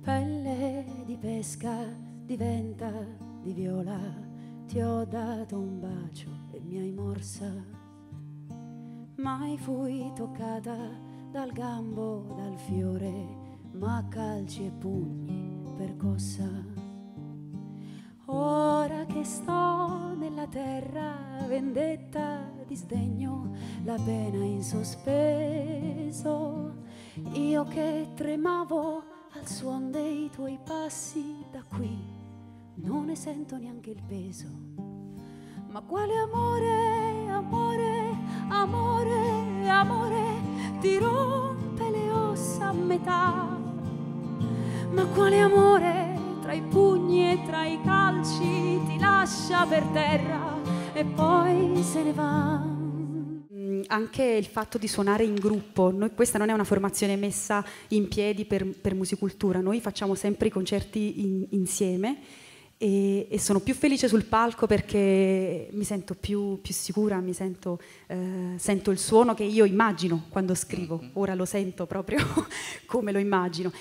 Pelle di pesca diventa di viola, ti ho dato un bacio e mi hai morsa. Mai fui toccata dal gambo, dal fiore, ma a calci e pugni percossa. Ora che sto nella terra, vendetta, disdegno, la pena in sospeso. Io che tremavo al suon dei tuoi passi, da qui non ne sento neanche il peso. Ma quale amore, amore, amore, amore, ti rompe le ossa a metà. Ma quale amore, tra i pugni e tra i calci, ti lascia per terra e poi se ne va. Anche il fatto di suonare in gruppo, questa non è una formazione messa in piedi per Musicultura, noi facciamo sempre i concerti insieme e sono più felice sul palco perché mi sento più sicura, sento il suono che io immagino quando scrivo, ora lo sento proprio come lo immagino.